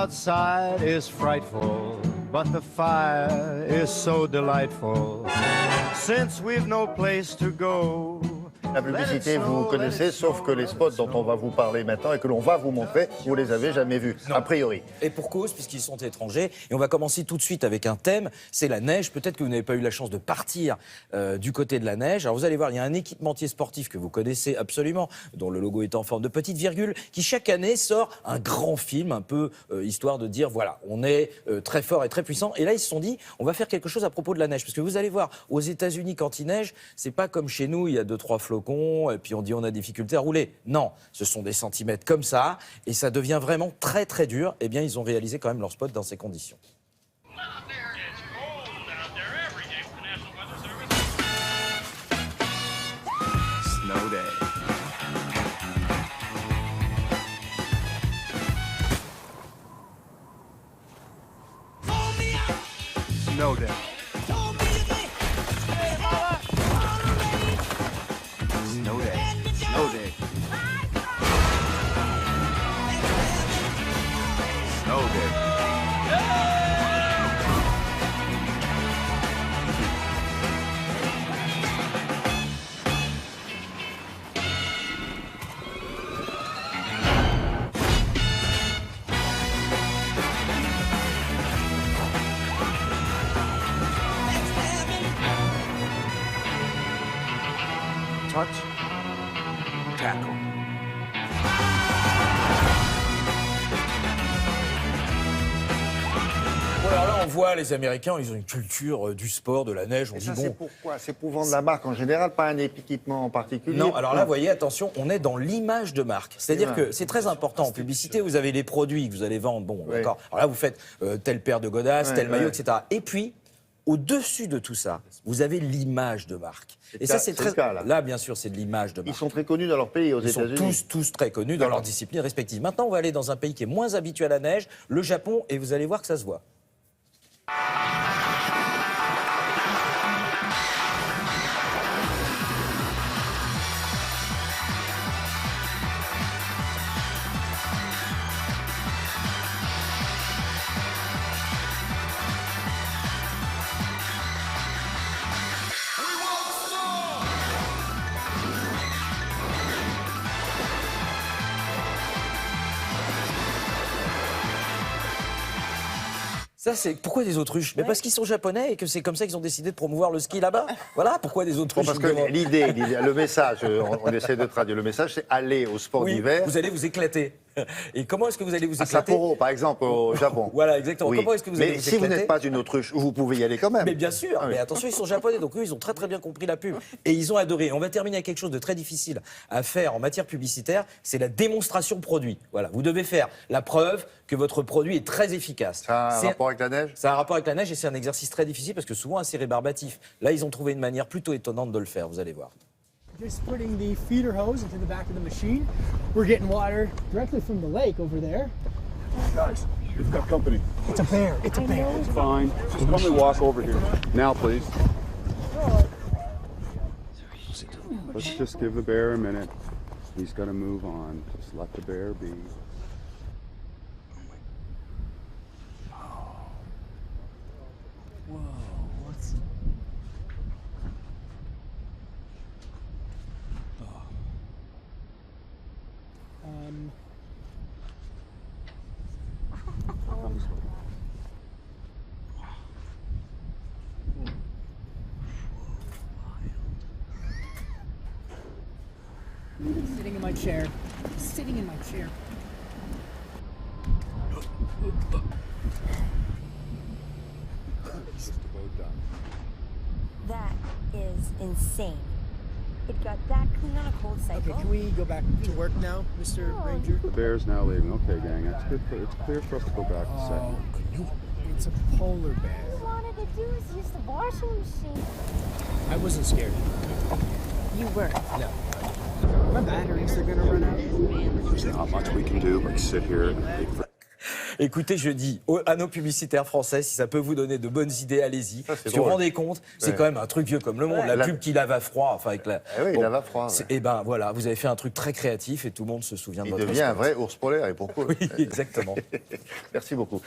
outside is frightful, but the fire is so delightful. Since we've no place to go. La publicité, vous connaissez, sauf que les spots dont on va vous parler maintenant et que l'on va vous montrer, vous les avez jamais vus, a priori. Et pour cause, puisqu'ils sont étrangers. Et on va commencer tout de suite avec un thème, c'est la neige. Peut-être que vous n'avez pas eu la chance de partir du côté de la neige. Alors vous allez voir, il y a un équipementier sportif que vous connaissez absolument, dont le logo est en forme de petite virgule, qui chaque année sort un grand film, un peu histoire de dire, voilà, on est très fort et très puissant. Et là, ils se sont dit, on va faire quelque chose à propos de la neige. Parce que vous allez voir, aux États-Unis, quand il neige, c'est pas comme chez nous, il y a 2-3 flocons, et puis on dit on a des difficultés à rouler. Non, ce sont des centimètres comme ça, et ça devient vraiment très très dur. Eh bien, ils ont réalisé quand même leur spot dans ces conditions. Snow day. Snow day. Snow day. Snow day. Snow day. Touch. Tackle. Bon, alors là, on voit les Américains, ils ont une culture du sport, de la neige. On Et dit ça, bon. c'est pourquoi? C'est pour vendre la marque en général, pas un équipement en particulier? Non, alors là, vous voyez, attention, on est dans l'image de marque. C'est-à-dire que c'est très important en publicité. Vous avez les produits que vous allez vendre. Bon, Oui. d'accord. Alors là, vous faites telle paire de godasses, Ouais, tel maillot, ouais. etc. Et puis, au-dessus de tout ça, vous avez l'image de marque. Et ça, c'est c'est le très. cas, là. Bien sûr, c'est de l'image de Ils marque. sont très connus dans leur pays, aux Ils sont États-Unis. tous très connus dans leur discipline respective. Maintenant, on va aller dans un pays qui est moins habitué à la neige, le Japon, et vous allez voir que ça se voit. Ça, c'est pourquoi des autruches? Mais parce qu'ils sont japonais et que c'est comme ça qu'ils ont décidé de promouvoir le ski là-bas. Voilà, pourquoi des Bon, autruches? parce que l'idée, le message, on essaie de traduire, le message, c'est aller au sport Oui, d'hiver. vous allez vous éclater. Et comment est-ce que vous allez vous À éclater? Sapporo, par exemple, au Japon. Voilà, exactement. Oui. Comment est-ce que vous allez Mais vous si vous éclater? n'êtes pas une autruche, vous pouvez y aller quand même. Mais bien sûr, Ah oui. mais attention, ils sont japonais, donc eux, ils ont très très bien compris la pub. Et ils ont adoré. On va terminer avec quelque chose de très difficile à faire en matière publicitaire, c'est la démonstration produit. Voilà, vous devez faire la preuve que votre produit est très efficace. Ça a un C'est- rapport avec la neige? Ça a un rapport avec la neige et c'est un exercice très difficile parce que souvent assez rébarbatif. Là, ils ont trouvé une manière plutôt étonnante de le faire, vous allez voir. Just putting the feeder hose into the back of the machine. We're getting water directly from the lake over there. Guys, we've got company. It's a bear. It's a bear. It's fine. Just let me walk over here. Now, please. Let's just give the bear a minute. He's got to move on. Just let the bear be. Sitting in my chair. Sitting in my chair. That is insane. It got that clean on a cold cycle. Okay, can we go back to work now, Mr. Ranger? The bear's now leaving. Okay, gang. That's good. It's clear for us to go back to set. It's a polar bear. All we wanted to do is use the washing machine. I wasn't scared. You were. No. My batteries are gonna run out. There's not much we can do but sit here and wait for. Écoutez, je dis à nos publicitaires français, si ça peut vous donner de bonnes idées, allez-y. Ça, c'est Si vous vous drôle. rendez compte, c'est quand même un truc vieux comme le monde. La pub qui lave à froid, enfin avec la. Ah oui, il lave à froid. Ouais. Et ben voilà, vous avez fait un truc très créatif et tout le monde se souvient de Il votre devient un spot. vrai ours polaire et pourquoi Oui, exactement. Merci beaucoup.